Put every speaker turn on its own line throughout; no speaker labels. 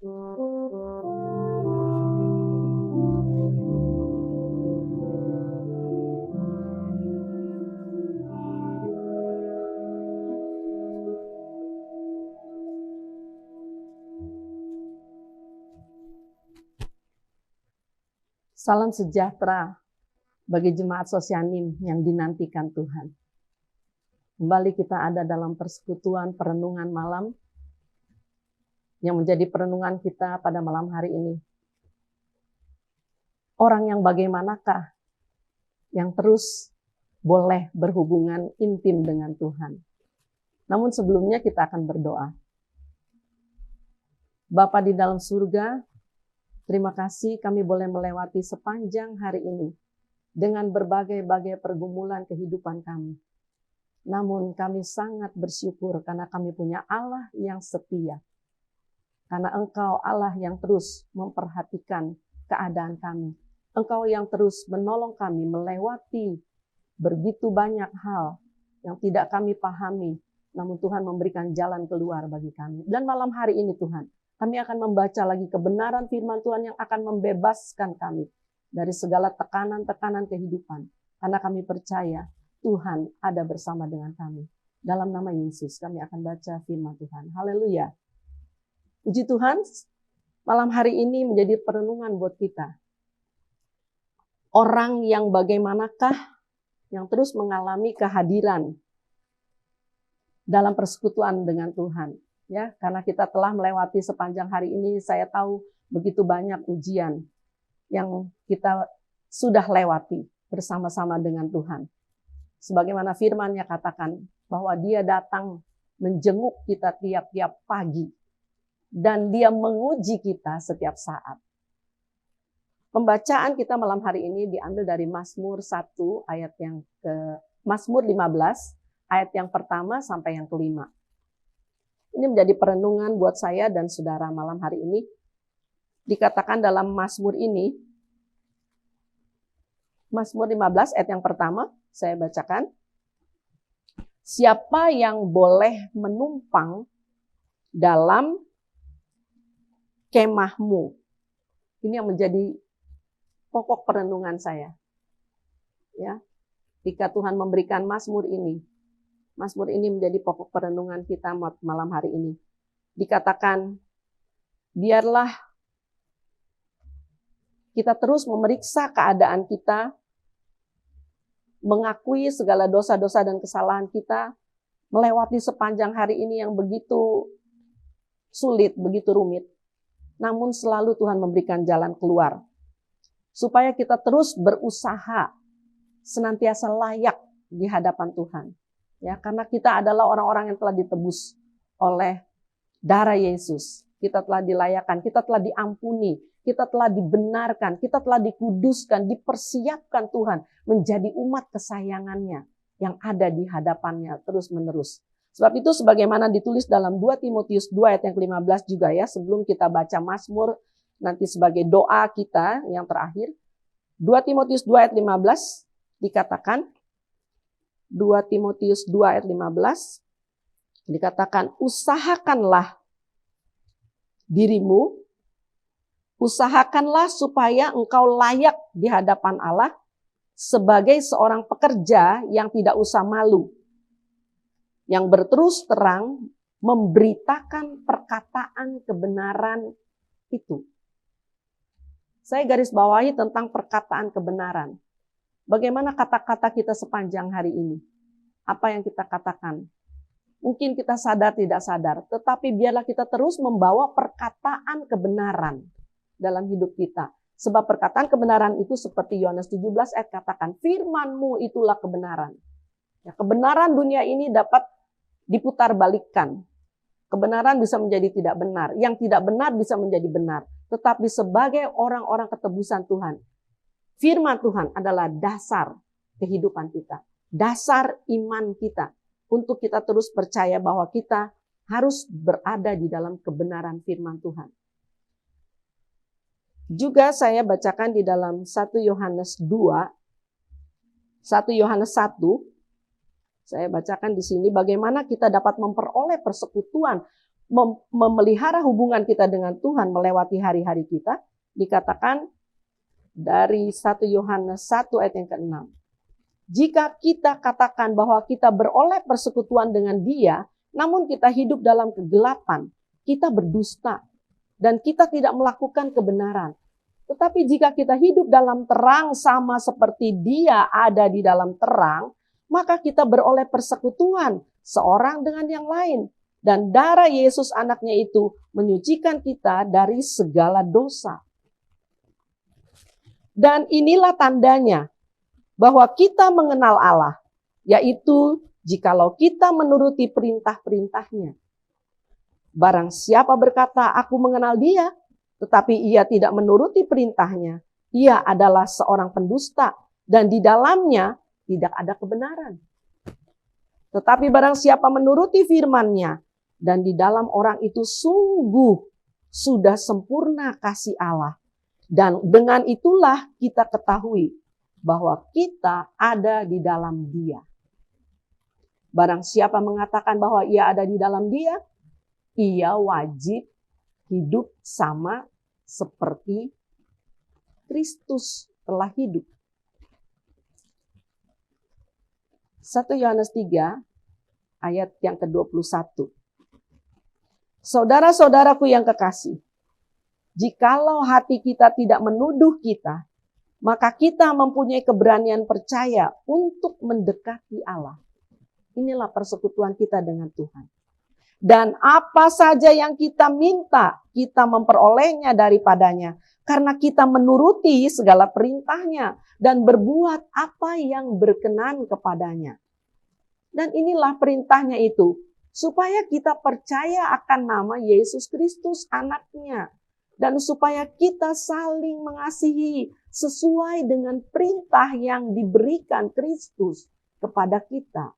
Salam sejahtera bagi jemaat Sosianim yang dinantikan Tuhan. Kembali kita ada dalam persekutuan perenungan malam yang menjadi perenungan kita pada malam hari ini. Orang yang bagaimanakah yang terus boleh berhubungan intim dengan Tuhan? Namun sebelumnya kita akan berdoa. Bapa di dalam surga, terima kasih kami boleh melewati sepanjang hari ini dengan berbagai-bagai pergumulan kehidupan kami. Namun kami sangat bersyukur karena kami punya Allah yang setia. Karena Engkau Allah yang terus memperhatikan keadaan kami. Engkau yang terus menolong kami melewati begitu banyak hal yang tidak kami pahami. Namun Tuhan memberikan jalan keluar bagi kami. Dan malam hari ini Tuhan, kami akan membaca lagi kebenaran firman Tuhan yang akan membebaskan kami dari segala tekanan-tekanan kehidupan. Karena kami percaya Tuhan ada bersama dengan kami. Dalam nama Yesus kami akan baca firman Tuhan. Haleluya. Puji Tuhan, malam hari ini menjadi perenungan buat kita. Orang yang bagaimanakah yang terus mengalami kehadiran dalam persekutuan dengan Tuhan. Ya, karena kita telah melewati sepanjang hari ini, saya tahu begitu banyak ujian yang kita sudah lewati bersama-sama dengan Tuhan. Sebagaimana firman-Nya katakan bahwa Dia datang menjenguk kita tiap-tiap pagi dan Dia menguji kita setiap saat. Pembacaan kita malam hari ini diambil dari Mazmur 1 ayat yang Mazmur 15 ayat yang pertama sampai yang kelima. Ini menjadi perenungan buat saya dan saudara malam hari ini. Dikatakan dalam Mazmur ini, Mazmur 15 ayat yang pertama, saya bacakan. Siapa yang boleh menumpang dalam kemahmu? Ini yang menjadi pokok perenungan saya. Ya, ketika Tuhan memberikan Mazmur ini menjadi pokok perenungan kita malam hari ini. Dikatakan, biarlah kita terus memeriksa keadaan kita, mengakui segala dosa-dosa dan kesalahan kita, melewati sepanjang hari ini yang begitu sulit, begitu rumit. Namun selalu Tuhan memberikan jalan keluar. Supaya kita terus berusaha, senantiasa layak di hadapan Tuhan. Ya, karena kita adalah orang-orang yang telah ditebus oleh darah Yesus. Kita telah dilayakkan, kita telah diampuni, kita telah dibenarkan, kita telah dikuduskan, dipersiapkan Tuhan menjadi umat kesayangannya yang ada di hadapannya terus-menerus. Sebab itu sebagaimana ditulis dalam 2 Timotius 2 ayat yang ke-15 juga ya, sebelum kita baca Mazmur nanti sebagai doa kita yang terakhir. 2 Timotius 2 ayat 15 dikatakan, 2 Timotius 2 ayat 15 dikatakan, usahakanlah dirimu, usahakanlah supaya engkau layak di hadapan Allah sebagai seorang pekerja yang tidak usah malu, yang berterus terang memberitakan perkataan kebenaran itu. Saya garis bawahi tentang perkataan kebenaran. Bagaimana kata-kata kita sepanjang hari ini? Apa yang kita katakan? Mungkin kita sadar tidak sadar, tetapi biarlah kita terus membawa perkataan kebenaran dalam hidup kita. Sebab perkataan kebenaran itu seperti Yohanes 17 ayat katakan, firman-Mu itulah kebenaran. Ya, kebenaran dunia ini dapat diputarbalikkan. Kebenaran bisa menjadi tidak benar, yang tidak benar bisa menjadi benar. Tetapi sebagai orang-orang ketebusan Tuhan, firman Tuhan adalah dasar kehidupan kita, dasar iman kita, untuk kita terus percaya bahwa kita harus berada di dalam kebenaran firman Tuhan. Juga saya bacakan di dalam 1 Yohanes 2, 1 Yohanes 1, saya bacakan di sini bagaimana kita dapat memperoleh persekutuan, memelihara hubungan kita dengan Tuhan melewati hari-hari kita, dikatakan dari 1 Yohanes 1 ayat yang ke-6. Jika kita katakan bahwa kita beroleh persekutuan dengan Dia, namun kita hidup dalam kegelapan, kita berdusta dan kita tidak melakukan kebenaran. Tetapi jika kita hidup dalam terang sama seperti Dia ada di dalam terang, maka kita beroleh persekutuan seorang dengan yang lain. Dan darah Yesus anaknya itu menyucikan kita dari segala dosa. Dan inilah tandanya bahwa kita mengenal Allah, yaitu jikalau kita menuruti perintah-perintahnya. Barang siapa berkata, aku mengenal Dia, tetapi ia tidak menuruti perintahnya, ia adalah seorang pendusta, dan di dalamnya tidak ada kebenaran. Tetapi barang siapa menuruti firman-Nya, dan di dalam orang itu sungguh sudah sempurna kasih Allah. Dan dengan itulah kita ketahui bahwa kita ada di dalam Dia. Barang siapa mengatakan bahwa ia ada di dalam Dia, ia wajib hidup sama seperti Kristus telah hidup. 1 Yohanes 3 ayat yang ke-21. Saudara-saudaraku yang kekasih, jikalau hati kita tidak menuduh kita, maka kita mempunyai keberanian percaya untuk mendekati Allah. Inilah persekutuan kita dengan Tuhan. Dan apa saja yang kita minta, kita memperolehnya daripadanya. Karena kita menuruti segala perintahnya dan berbuat apa yang berkenan kepadanya. Dan inilah perintahnya itu, supaya kita percaya akan nama Yesus Kristus anaknya. Dan supaya kita saling mengasihi sesuai dengan perintah yang diberikan Kristus kepada kita.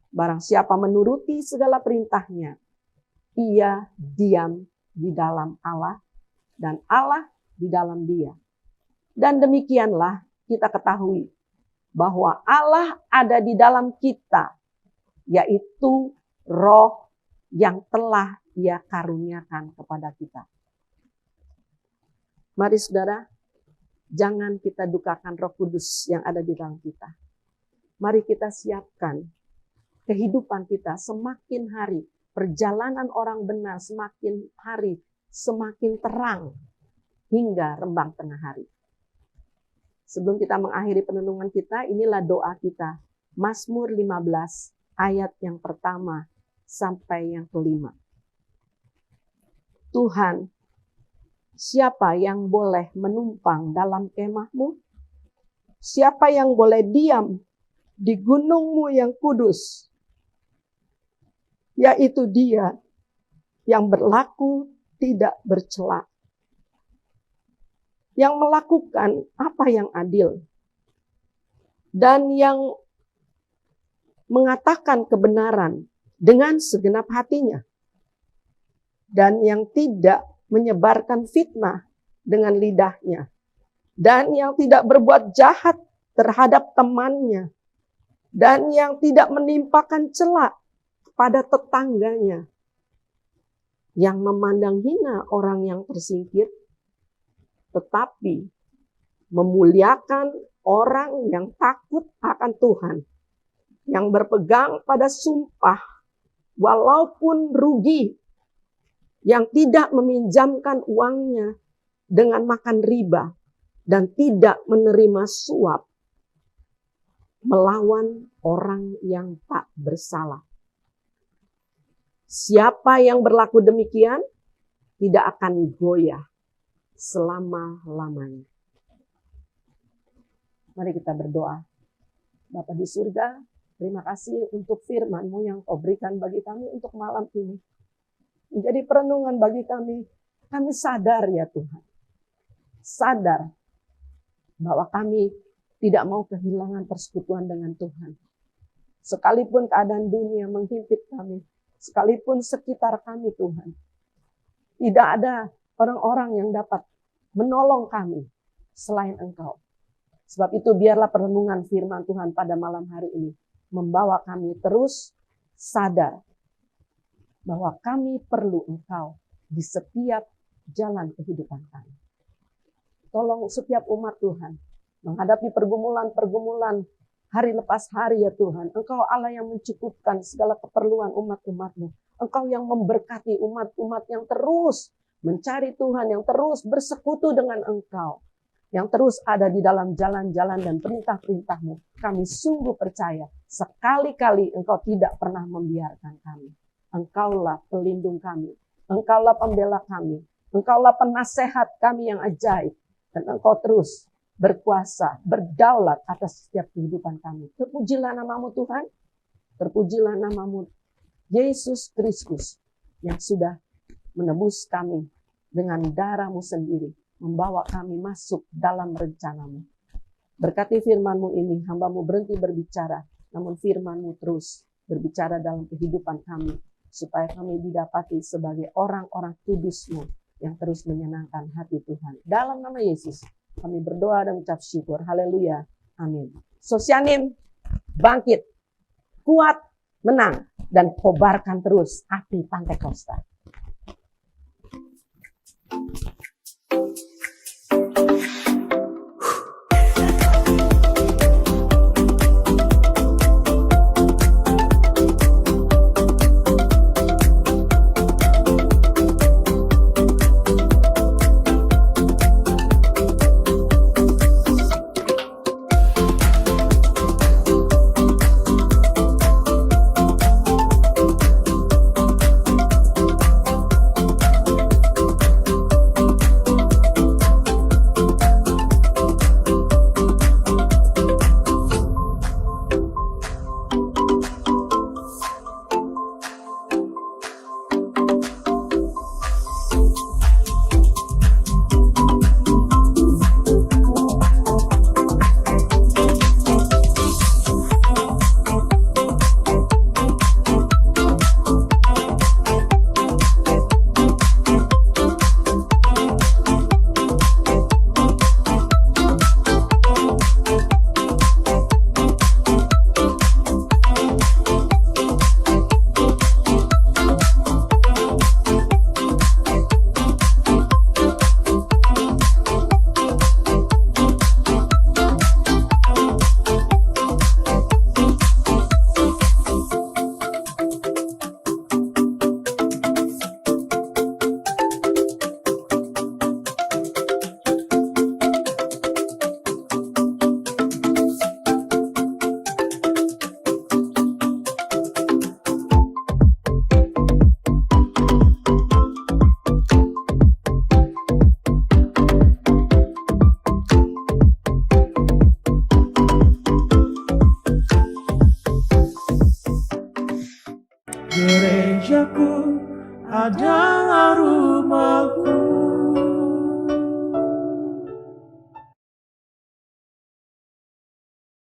Barang siapa menuruti segala perintahnya, ia diam di dalam Allah dan Allah di dalam dia. Dan demikianlah kita ketahui bahwa Allah ada di dalam kita, yaitu Roh yang telah Ia karuniakan kepada kita. Mari saudara, jangan kita dukakan Roh Kudus yang ada di dalam kita. Mari kita siapkan kehidupan kita semakin hari, perjalanan orang benar semakin hari, semakin terang hingga rembang tengah hari. Sebelum kita mengakhiri penenungan kita, inilah doa kita. Mazmur 15 ayat yang pertama sampai yang kelima. Tuhan, siapa yang boleh menumpang dalam kemah-Mu? Siapa yang boleh diam di gunung-Mu yang kudus? Yaitu Dia yang berlaku tidak bercela, yang melakukan apa yang adil, dan yang mengatakan kebenaran dengan segenap hatinya, dan yang tidak menyebarkan fitnah dengan lidahnya, dan yang tidak berbuat jahat terhadap temannya, dan yang tidak menimpakan cela pada tetangganya, yang memandang hina orang yang tersingkir, tetapi memuliakan orang yang takut akan Tuhan, yang berpegang pada sumpah walaupun rugi, yang tidak meminjamkan uangnya dengan makan riba dan tidak menerima suap, melawan orang yang tak bersalah. Siapa yang berlaku demikian tidak akan goyah selama-lamanya. Mari kita berdoa. Bapa di surga, terima kasih untuk firman-Mu yang Kau berikan bagi kami untuk malam ini. Menjadi perenungan bagi kami. Kami sadar ya Tuhan. Sadar bahwa kami tidak mau kehilangan persekutuan dengan Tuhan. Sekalipun keadaan dunia menghimpit kami. Sekalipun sekitar kami Tuhan. Tidak ada orang-orang yang dapat menolong kami selain Engkau. Sebab itu biarlah perenungan firman Tuhan pada malam hari ini membawa kami terus sadar bahwa kami perlu Engkau di setiap jalan kehidupan kami. Tolong setiap umat Tuhan menghadapi pergumulan-pergumulan hari lepas hari ya Tuhan. Engkau Allah yang mencukupkan segala keperluan umat-umat-Mu. Engkau yang memberkati umat-umat yang terus mencari Tuhan, yang terus bersekutu dengan Engkau, yang terus ada di dalam jalan-jalan dan perintah-perintah-Mu. Kami sungguh percaya, sekali-kali Engkau tidak pernah membiarkan kami. Engkaulah pelindung kami, Engkaulah pembela kami, Engkaulah penasehat kami yang ajaib, dan Engkau terus berkuasa, berdaulat atas setiap kehidupan kami. Terpujilah nama-Mu Tuhan, terpujilah nama-Mu Yesus Kristus yang sudah menebus kami dengan darah-Mu sendiri, membawa kami masuk dalam rencana-Mu. Berkati firman-Mu ini, hamba-Mu berhenti berbicara, namun firman-Mu terus berbicara dalam kehidupan kami, supaya kami didapati sebagai orang-orang kudus-Mu yang terus menyenangkan hati Tuhan. Dalam nama Yesus, kami berdoa dan ucap syukur. Haleluya. Amin. Sosianim, bangkit, kuat, menang, dan kobarkan terus api Pantekosta.
Gerejaku adalah rumahku.